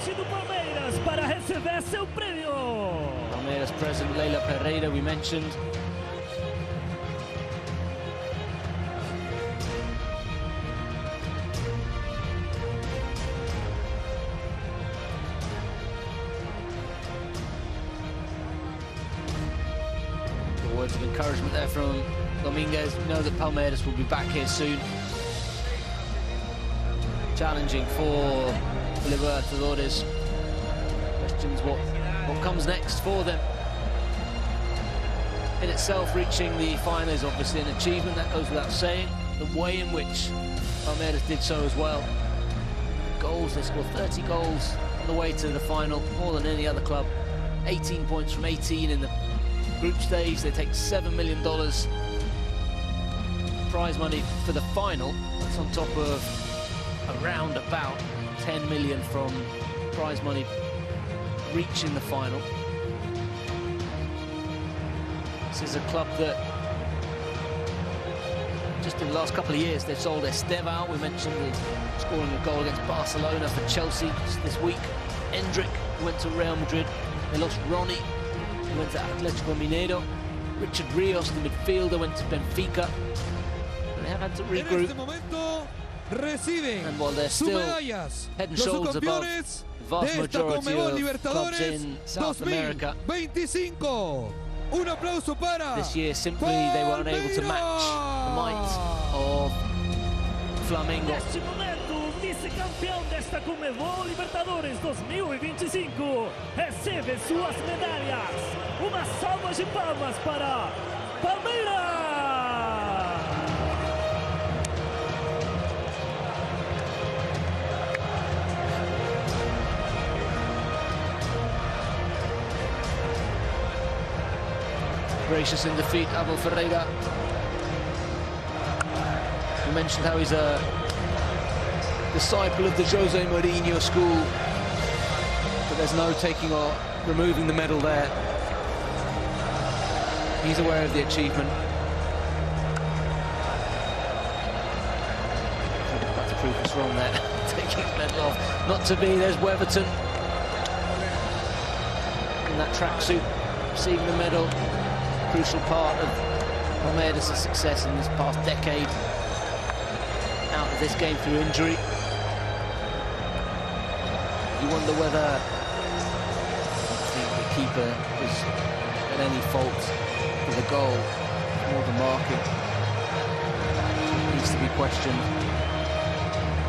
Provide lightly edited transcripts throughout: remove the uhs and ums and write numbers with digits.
presidente do Palmeiras para receber seu prêmio. Palmeiras president Leila Pereira, we mentioned. The words of encouragement there from Dominguez. We know that Palmeiras will be back here soon, challenging for Libertadores. Questions what comes next for them. In itself, reaching the final is obviously an achievement, that goes without saying. The way in which Palmeiras did so as well. Goals, they scored 30 goals on the way to the final, more than any other club. 18 points from 18 in the group stage. They take $7 million prize money for the final. That's on top of around about 10 million from prize money reaching the final. This is a club that just in the last couple of years they've sold Esteban. We mentioned scoring a goal against Barcelona for Chelsea this week. Endrick went to Real Madrid. They lost Ronnie, he went to Atletico Mineiro. Richard Rios, the midfielder, went to Benfica. And they have had to regroup. And while they're still head and shoulders above the vast majority of clubs in South America, this year simply they were unable to match the might of Flamengo. Neste momento, vice-campeão desta Copa Libertadores 2025 recebe suas medalhas. Uma salva de palmas para Palmeiras! Gracious in defeat, Abel Ferreira. We mentioned how he's a disciple of the Jose Mourinho school, but there's no taking or removing the medal there. He's aware of the achievement. About to prove us wrong there, taking his medal off. Not to be, there's Weatherton in that tracksuit, receiving the medal. Crucial part of Palmeiras' success in this past decade. Out of this game through injury. You wonder whether the keeper was at any fault for the goal, more the marking. Needs to be questioned.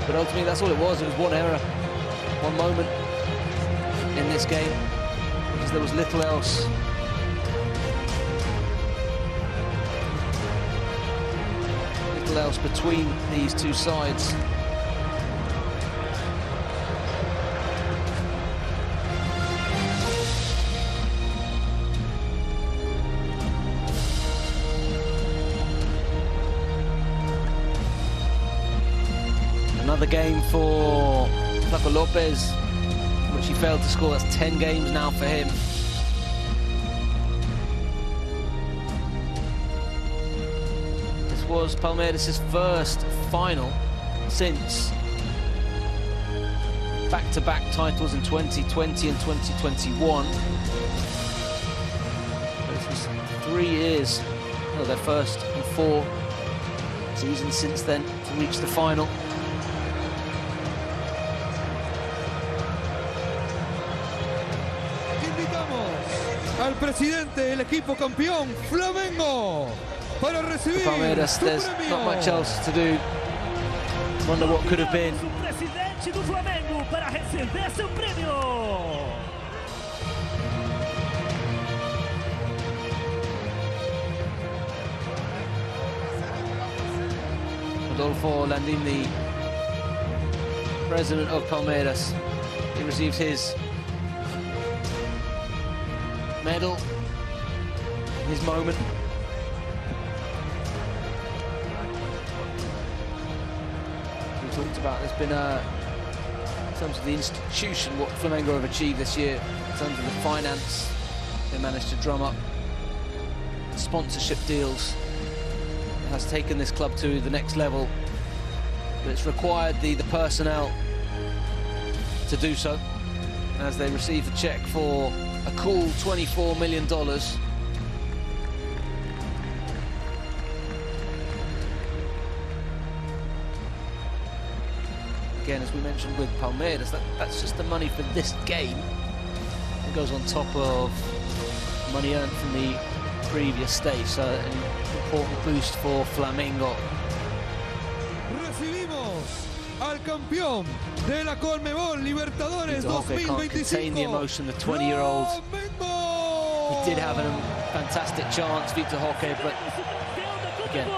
But ultimately that's all it was. It was one error, one moment in this game, because there was little else. Else between these two sides. Another game for Flaco Lopez, which he failed to score. That's 10 games now for him. Was Palmeiras' first final since back-to-back titles in 2020 and 2021. This was 3 years, well, their first in 4 seasons since then to reach the final. Invitamos al presidente del equipo campeón, Flamengo. For Palmeiras, there's not much else to do. Wonder what could have been. Presidente do Flamengo para receber seu prêmio. Rodolfo Landim, the president of Palmeiras, he received his medal, his moment. Talked about, there's been in terms of the institution, what Flamengo have achieved this year in terms of the finance. They managed to drum up sponsorship deals. It has taken this club to the next level, but it's required the personnel to do so. as they receive a check for a cool $24 million. Again, as we mentioned with Palmeiras, that's just the money for this game. It goes on top of money earned from the previous stage, so an important boost for Flamengo. Recibimos al campeón de la Conmebol Libertadores 2025. Can't contain the emotion, the 20-year-old. He did have a fantastic chance, Victor Roque, but again,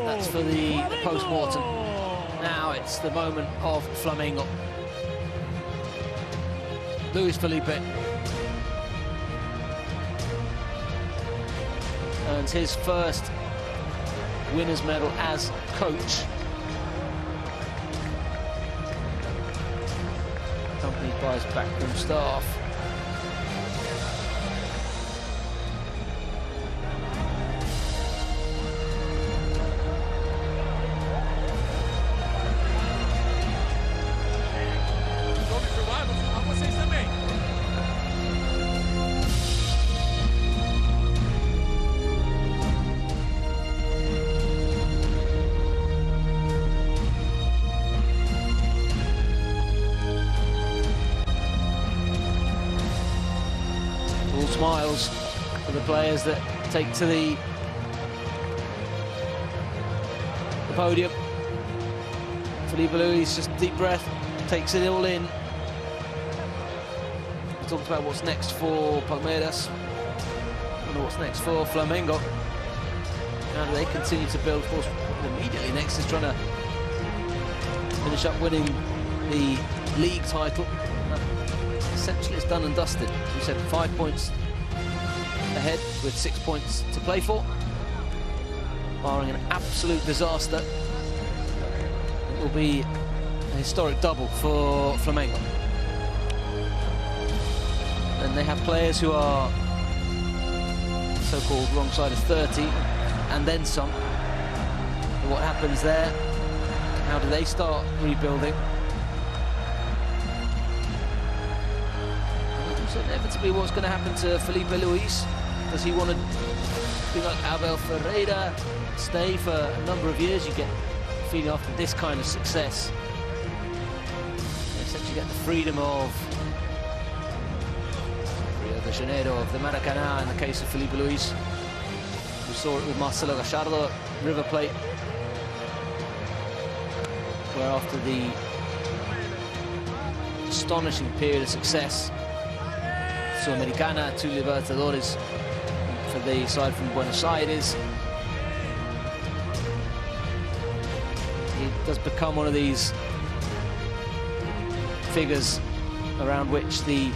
that's for the post-mortem. Now it's the moment of Flamengo. Luis Felipe earns his first winner's medal as coach, accompanied by his backroom staff. Smiles for the players that take to the podium. Felipe Luis, just deep breath, takes it all in. We talked about what's next for Palmeiras. I wonder what's next for Flamengo. How do they continue to build? Of course, immediately next is trying to finish up winning the league title. Essentially, it's done and dusted. As we said, 5 points ahead with 6 points to play for. Barring an absolute disaster, it will be a historic double for Flamengo. And they have players who are so-called wrong side of 30 and then some. And what happens there? How do they start rebuilding? So inevitably, what's going to happen to Felipe Luis? Does he want to be like Abel Ferreira, stay for a number of years? You get a feeling after this kind of success, you essentially get the freedom of Rio de Janeiro, of the Maracanã in the case of Felipe Luis. We saw it with Marcelo Gallardo at River Plate, where after the astonishing period of success, Sudamericana, 2 Libertadores for the side from Buenos Aires, he does become one of these figures around which the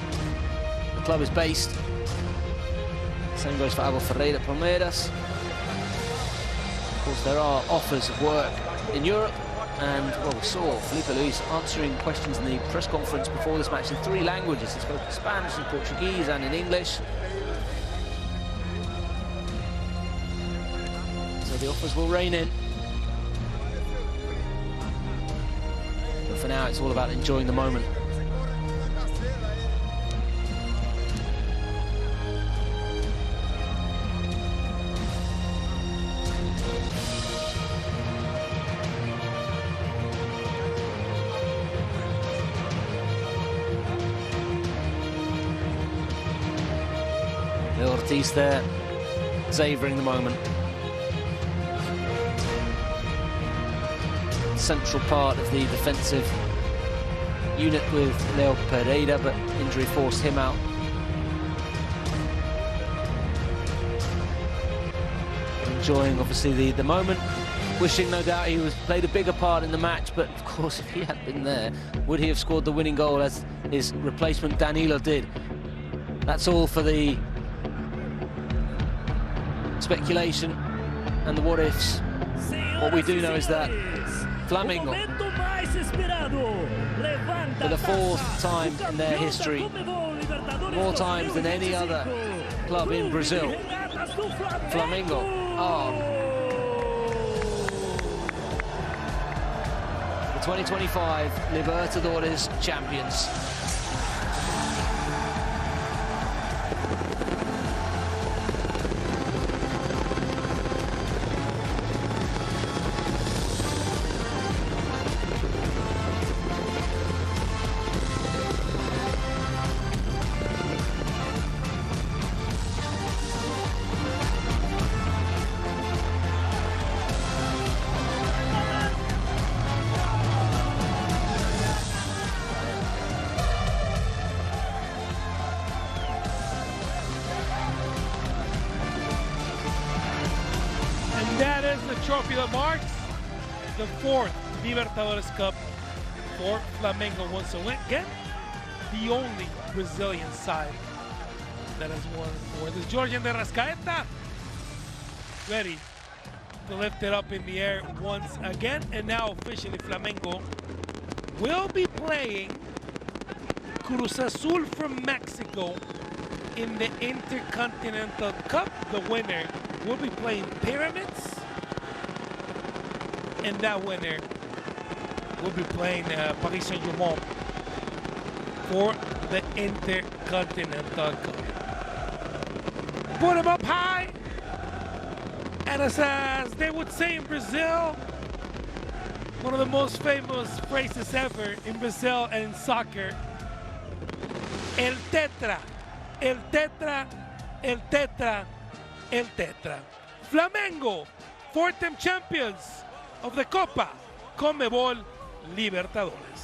club is based. Same goes for Abel Ferreira, Palmeiras. Of course, there are offers of work in Europe, and well, we saw Felipe Luis answering questions in the press conference before this match in 3 languages. He spoke in Spanish, in Portuguese, and in English. So the offers will rain in. But for now, it's all about enjoying the moment. Ortiz there, savouring the moment. Central part of the defensive unit with Leo Pereira, but injury forced him out. Enjoying, obviously, the moment. Wishing, no doubt, he played a bigger part in the match, but of course, if he had been there, would he have scored the winning goal as his replacement Danilo did? That's all for the speculation and the what-ifs. What we do know is that Flamengo, for the 4th time in their history, more times than any other club in Brazil, Flamengo are the 2025 Libertadores champions. That is the trophy that marks the 4th Libertadores Cup for Flamengo once again, the only Brazilian side that has won for this. Georgian de Rascaeta ready to lift it up in the air once again, and now officially Flamengo will be playing Cruz Azul from Mexico in the Intercontinental Cup. The winner will be playing Pyramids, and that winner will be playing Paris Saint-Germain for the Intercontinental Cup. Put him up high, and as they would say in Brazil, one of the most famous phrases ever in Brazil and in soccer, El Tetra, El Tetra, El Tetra, El Tetra. Flamengo, 4-time champions of the Copa Conmebol Libertadores.